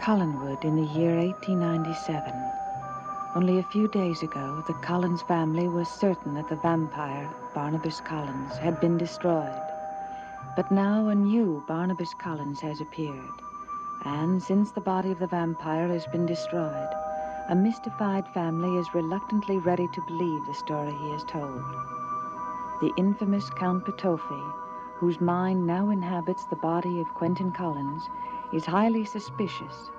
Collinwood in the year 1897. Only a few days ago, the Collins family was certain that the vampire, Barnabas Collins, had been destroyed. But now a new Barnabas Collins has appeared. And since the body of the vampire has been destroyed, a mystified family is reluctantly ready to believe the story he has told. The infamous Count Petofi, whose mind now inhabits the body of Quentin Collins, is highly suspicious,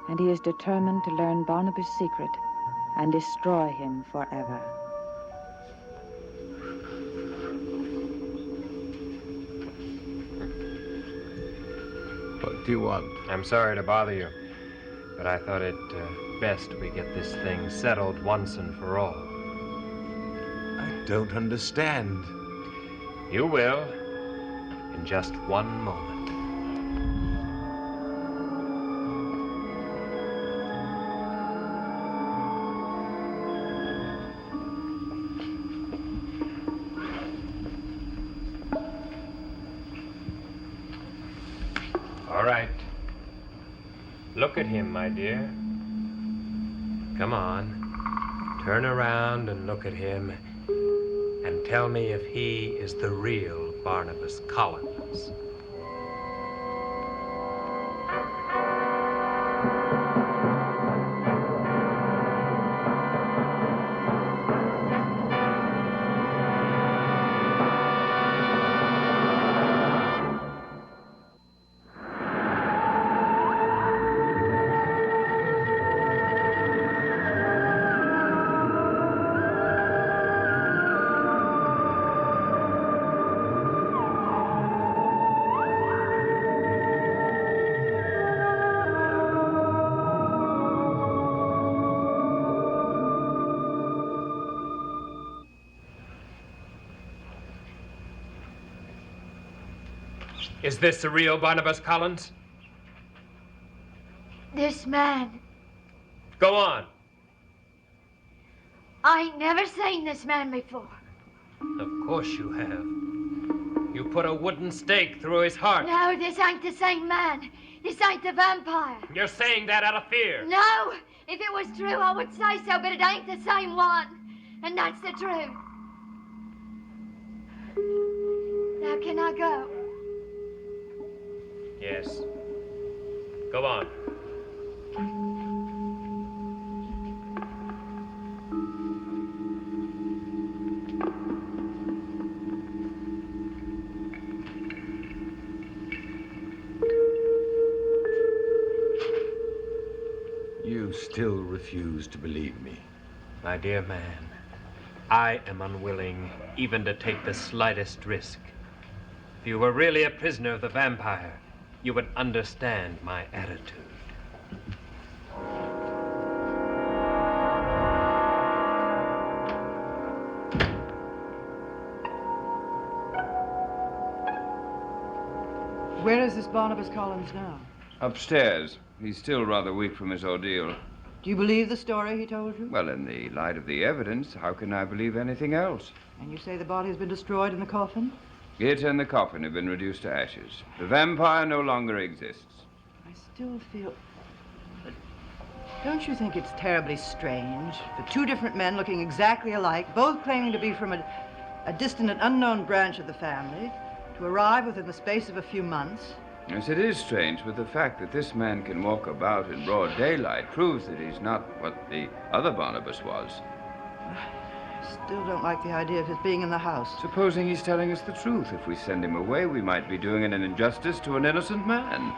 and he is determined to learn Barnabas' secret and destroy him forever. What do you want? I'm sorry to bother you, but I thought it best we get this thing settled once and for all. I don't understand. You will, in just one moment. All right. Look at him, my dear. Come on. Turn around and look at him and tell me if he is the real Barnabas Collins. Is this the real Barnabas Collins? This man. Go on. I ain't never seen this man before. Of course you have. You put a wooden stake through his heart. No, this ain't the same man. This ain't the vampire. You're saying that out of fear. No! If it was true, I would say so, but it ain't the same one. And that's the truth. Now, can I go? Yes. Go on. You still refuse to believe me. My dear man, I am unwilling even to take the slightest risk. If you were really a prisoner of the vampire, you would understand my attitude. Where is this Barnabas Collins now? Upstairs. He's still rather weak from his ordeal. Do you believe the story he told you? Well, in the light of the evidence, how can I believe anything else? And you say the body has been destroyed in the coffin? It and the coffin have been reduced to ashes. The vampire no longer exists. I still feel... Don't you think it's terribly strange for two different men looking exactly alike, both claiming to be from a distant and unknown branch of the family, to arrive within the space of a few months? Yes, it is strange, but the fact that this man can walk about in broad daylight proves that he's not what the other Barnabas was. I still don't like the idea of his being in the house. Supposing he's telling us the truth. If we send him away, we might be doing an injustice to an innocent man.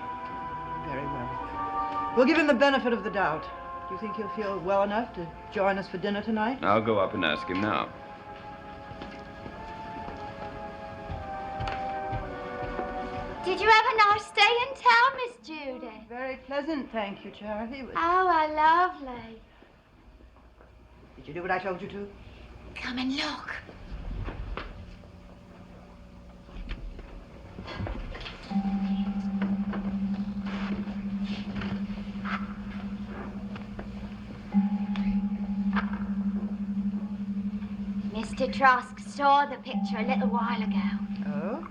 Very well. We'll give him the benefit of the doubt. Do you think he'll feel well enough to join us for dinner tonight? I'll go up and ask him now. Did you have a nice stay in town, Miss Judy? Very pleasant, thank you, Charity. Oh, how lovely. Did you do what I told you to? Come and look. Mr. Trask saw the picture a little while ago. Oh?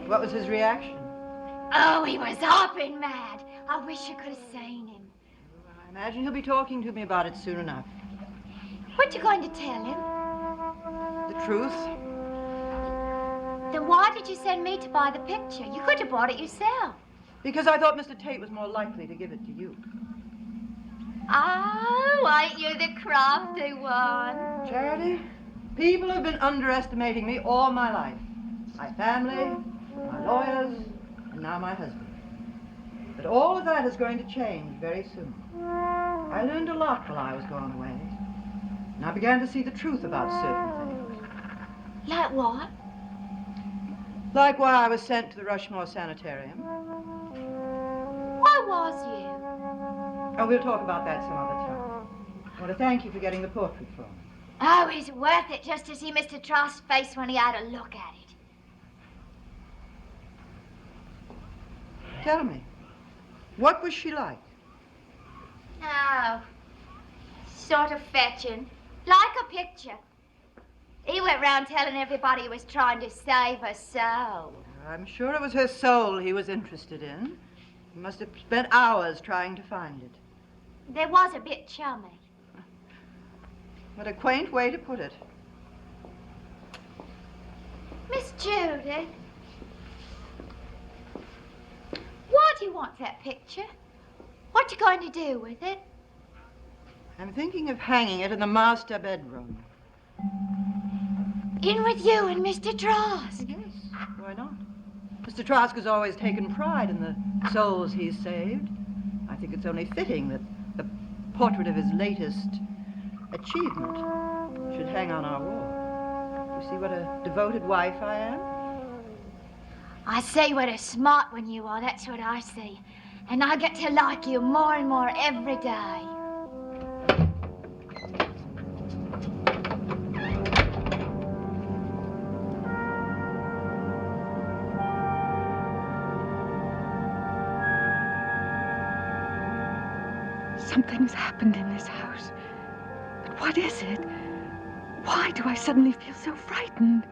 What was his reaction? Oh, he was hopping mad. I wish you could have seen him. I imagine he'll be talking to me about it soon enough. What you going to tell him? The truth? Then why did you send me to buy the picture? You could have bought it yourself. Because I thought Mr. Tate was more likely to give it to you. Oh, ain't you the crafty one? Charity, people have been underestimating me all my life. My family, my lawyers, and now my husband. But all of that is going to change very soon. I learned a lot while I was gone away. And I began to see the truth about certain things. Like what? Like why I was sent to the Rushmore Sanitarium. Why was you? Oh, we'll talk about that some other time. I want to thank you for getting the portrait for me. Oh, is it worth it just to see Mr. Trust's face when he had a look at it? Tell me, what was she like? Oh, sort of fetching. Like a picture. He went round telling everybody he was trying to save her soul. I'm sure it was her soul he was interested in. He must have spent hours trying to find it. There was a bit chummy. What a quaint way to put it. Miss Judith, why do you want that picture? What you going to do with it? I'm thinking of hanging it in the master bedroom. In with you and Mr. Trask. Yes, why not? Mr. Trask has always taken pride in the souls he's saved. I think it's only fitting that the portrait of his latest achievement should hang on our wall. You see what a devoted wife I am? I see what a smart one you are, that's what I see. And I get to like you more and more every day. Something's happened in this house. But what is it? Why do I suddenly feel so frightened?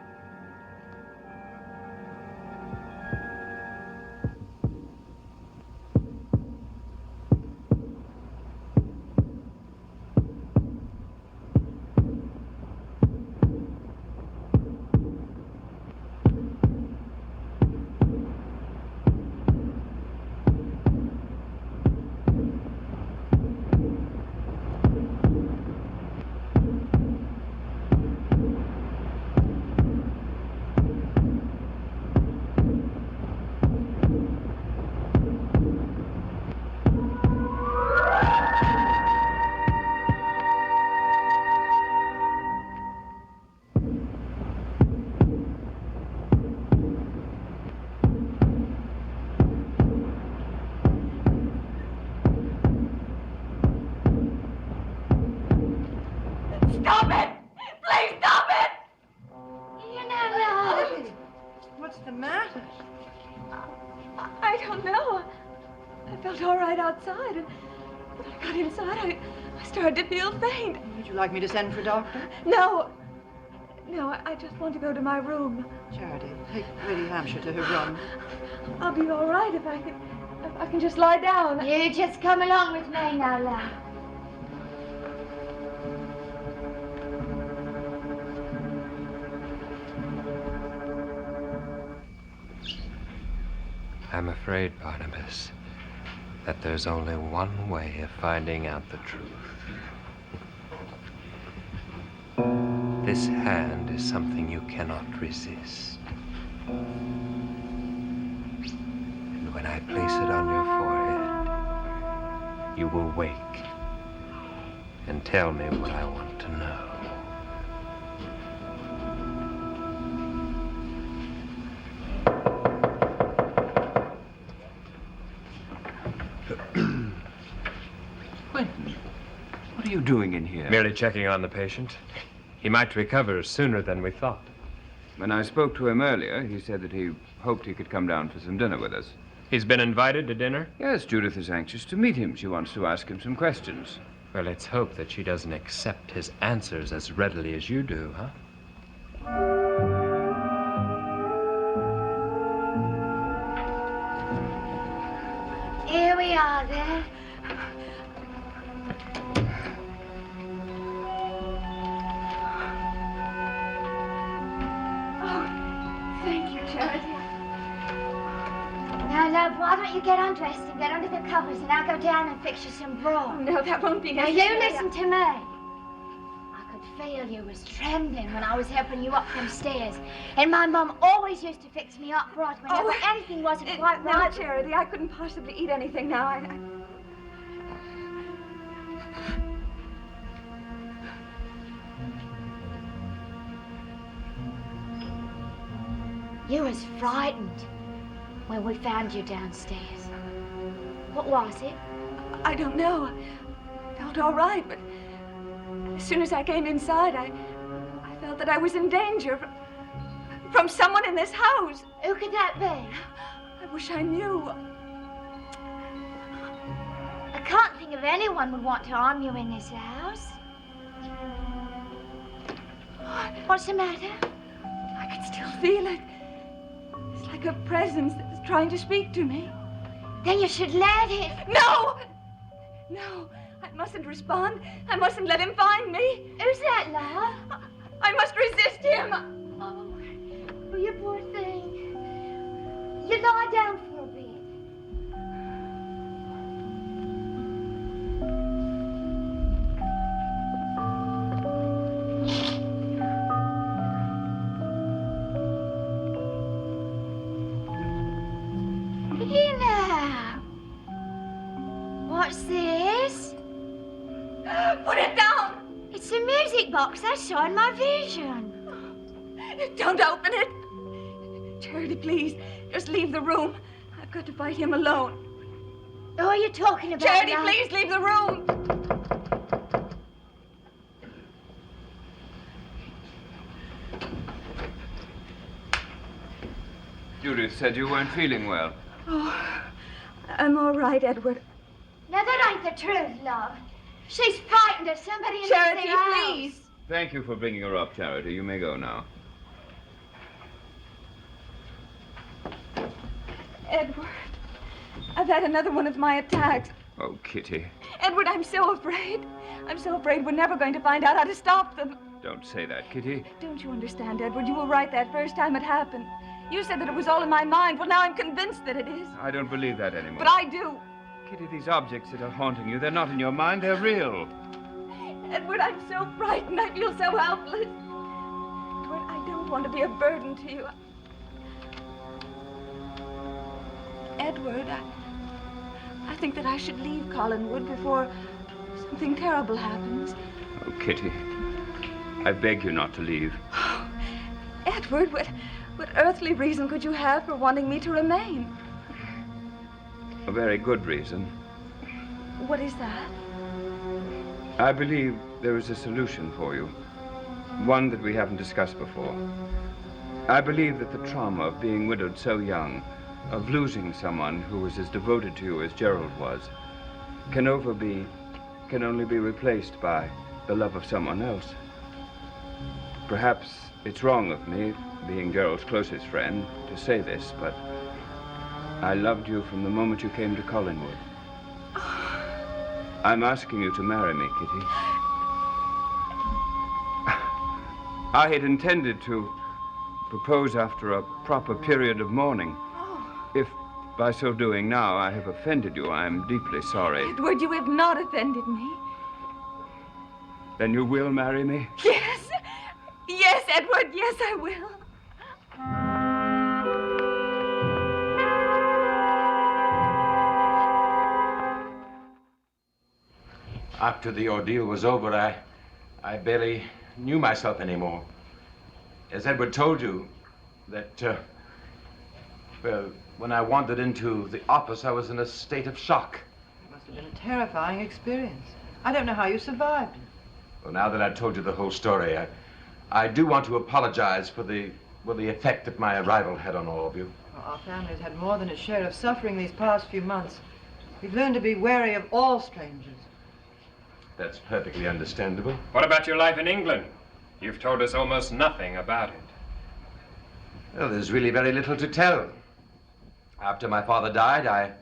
Stop it! Please stop it! You know, Debbie, what's the matter? I don't know. I felt all right outside, and when I got inside, I started to feel faint. Would you like me to send for a doctor? No, I just want to go to my room. Charity, take Lady Hampshire to her room. I'll be all right if I can just lie down. you just come along with me now, love. I'm afraid, Barnabas, that there's only one way of finding out the truth. This hand is something you cannot resist. And when I place it on your forehead, you will wake and tell me what I want to know. Quentin, what are you doing in here? Merely checking on the patient. He might recover sooner than we thought. When I spoke to him earlier, he said that he hoped he could come down for some dinner with us. He's been invited to dinner? Yes, Judith is anxious to meet him. She wants to ask him some questions. Well, let's hope that she doesn't accept his answers as readily as you do, huh? Here we are there. Oh, thank you, Charity. Now, love, why don't you get undressed and get under the covers, and I'll go down and fix you some broth. No, that won't be Now, necessary. you listen to me. I could feel you was trembling when I was helping you up them stairs. And my mum always used to fix me up broth whenever anything wasn't quite No, right. Charity, I couldn't possibly eat anything now. You was frightened when we found you downstairs. What was it? I don't know. I felt all right, but as soon as I came inside, I felt that I was in danger from someone in this house. Who could that be? I wish I knew. I can't think of anyone would want to harm you in this house. What's the matter? I can still feel it. It's like a presence that's trying to speak to me. Then you should let it. No! No, I mustn't respond. I mustn't let him find me. Who's that, love? I must resist him. Oh, you poor thing. You lie down for a bit. Here now. What's this? Put it down. It's a music box I saw in my vision. Don't open it. Charity, please, just leave the room. I've got to fight him alone. Who are you talking about? Charity, now? please leave the room. Judith said you weren't feeling well. Oh, I'm all right, Edward. Now, that ain't the truth, love. She's frightened of somebody in Charity, this house. please. Thank you for bringing her up, Charity. You may go now. Edward, I've had another one of my attacks. Oh, Kitty. Edward, I'm so afraid. I'm so afraid we're never going to find out how to stop them. Don't say that, Kitty. Don't you understand, Edward? You were right that first time it happened. You said that it was all in my mind. Well, now I'm convinced that it is. I don't believe that anymore. But I do. Kitty, these objects that are haunting you, they're not in your mind, they're real. Edward, I'm so frightened. I feel so helpless. Edward, I don't want to be a burden to you. Edward, I think that I should leave Collinwood before something terrible happens. Oh, Kitty, I beg you not to leave. Edward, what earthly reason could you have for wanting me to remain? A very good reason. What is that? I believe there is a solution for you. One that we haven't discussed before. I believe that the trauma of being widowed so young, of losing someone who was as devoted to you as Gerald was, can only be replaced by the love of someone else. Perhaps it's wrong of me, being Gerald's closest friend, to say this, but I loved you from the moment you came to Collinwood. I'm asking you to marry me, Kitty. I had intended to propose after a proper period of mourning. If, by so doing now, I have offended you, I am deeply sorry. Edward, you have not offended me. Then you will marry me? Yes. Yes, Edward, yes, I will. After the ordeal was over, I barely knew myself anymore. As Edward told you, that, well, when I wandered into the office, I was in a state of shock. It must have been a terrifying experience. I don't know how you survived it. Well, now that I've told you the whole story, I do want to apologize for the effect that my arrival had on all of you. Well, our family's had more than its share of suffering these past few months. We've learned to be wary of all strangers. That's perfectly understandable. What about your life in England? You've told us almost nothing about it. Well, there's really very little to tell. After my father died,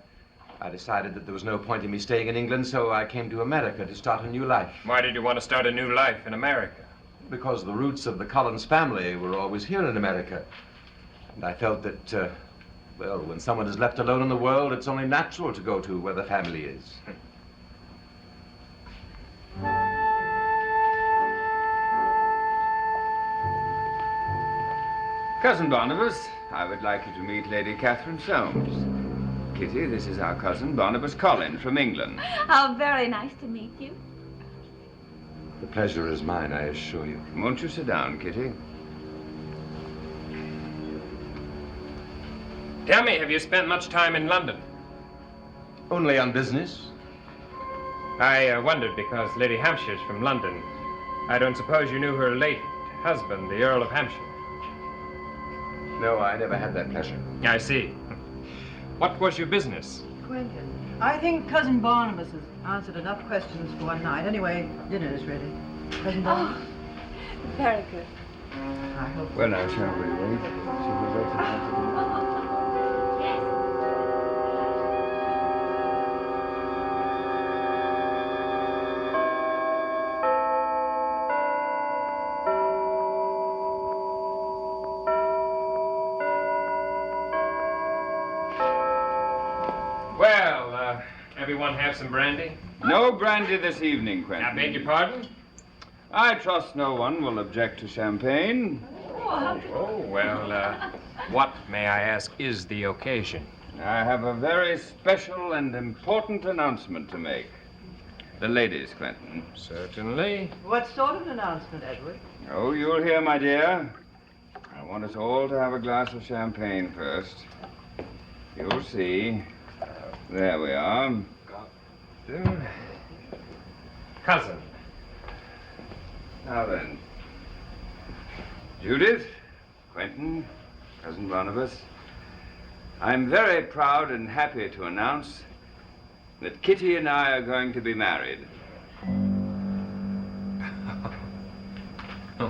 I decided that there was no point in me staying in England, so I came to America to start a new life. Why did you want to start a new life in America? Because the roots of the Collins family were always here in America. And I felt that, well, when someone is left alone in the world, it's only natural to go to where the family is. Cousin Barnabas, I would like you to meet Lady Catherine Soames. Kitty, this is our cousin, Barnabas Collins from England. How very nice to meet you. The pleasure is mine, I assure you. Won't you sit down, Kitty? Tell me, have you spent much time in London? Only on business. I wondered because Lady Hampshire's from London. I don't suppose you knew her late husband, the Earl of Hampshire. No, I never had that pleasure. I see. What was your business? Quentin, I think Cousin Barnabas has answered enough questions for one night. Anyway, dinner is ready. Cousin Barnabas? Very good. I hope. Well, now, shall we wait? Shall we wait till Everyone have some brandy? No brandy this evening, Quentin. I beg your pardon? I trust no one will object to champagne. Oh, well, what, may I ask, is the occasion? I have a very special and important announcement to make. The ladies, Quentin. Certainly. What sort of an announcement, Edward? Oh, you'll hear, my dear. I want us all to have a glass of champagne first. You'll see. There we are. Cousin. Now then. Judith, Quentin, Cousin Barnabas, I'm very proud and happy to announce that Kitty and I are going to be married.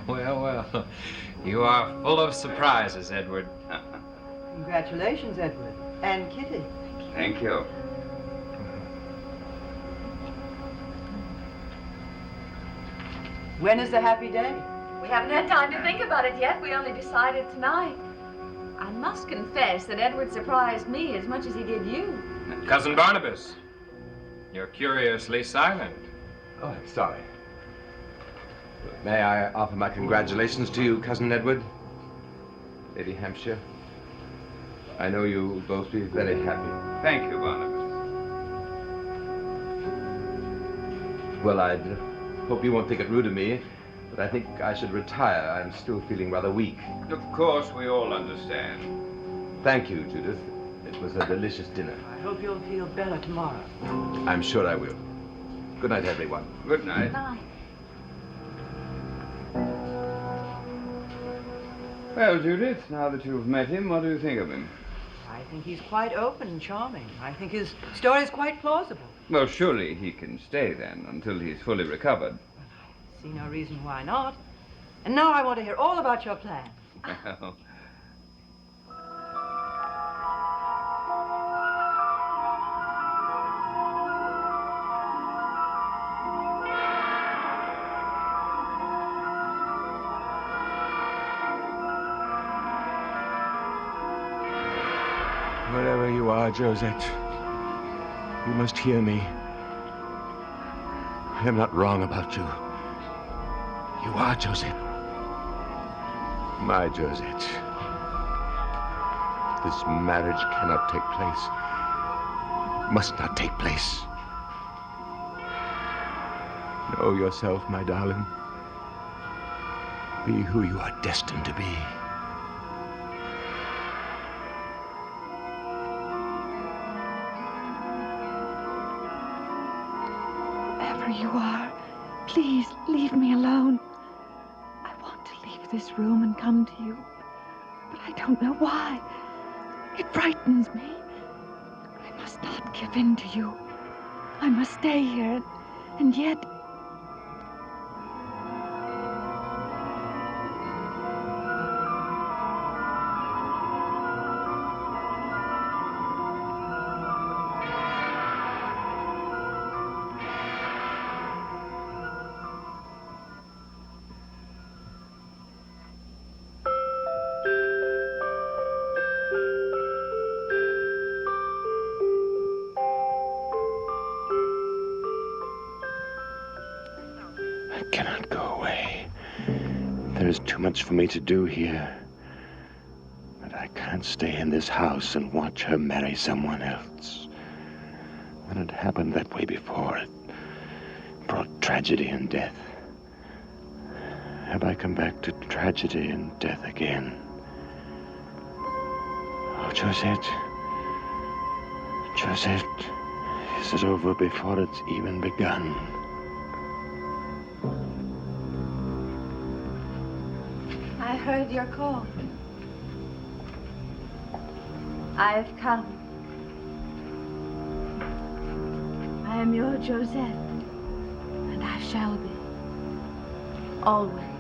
Well, you are full of surprises, Edward. Congratulations, Edward. And Kitty. Thank you. When is the happy day? We haven't had time to think about it yet. We only decided tonight. I must confess that Edward surprised me as much as he did you. Cousin Barnabas, you're curiously silent. Oh, I'm sorry. May I offer my congratulations to you, Cousin Edward? Lady Hampshire? I know you'll both be very happy. Thank you, Barnabas. Well, I hope you won't think it rude of me, but I think I should retire. I'm still feeling rather weak. Of course, we all understand. Thank you, Judith. It was a delicious dinner. I hope you'll feel better tomorrow. I'm sure I will. Good night, everyone. Good night. Bye. Well, Judith, now that you've met him, what do you think of him? I think he's quite open and charming. I think his story is quite plausible. Well, surely he can stay then until he's fully recovered. I see no reason why not. And now I want to hear all about your plan. Well, Wherever you are, Josette, you must hear me. I am not wrong about you. You are Josette. My Josette. This marriage cannot take place. Must not take place. Know yourself, my darling. Be who you are destined to be. Wherever you are, please leave me alone. I want to leave this room and come to you, but I don't know why. It frightens me. I must not give in to you. I must stay here, and yet... There's too much for me to do here. But I can't stay in this house and watch her marry someone else. When it happened that way before, it brought tragedy and death. Have I come back to tragedy and death again? Oh, Josette. Josette, is it over before it's even begun? I heard your call. I've come. I am your Josette, and I shall be, always.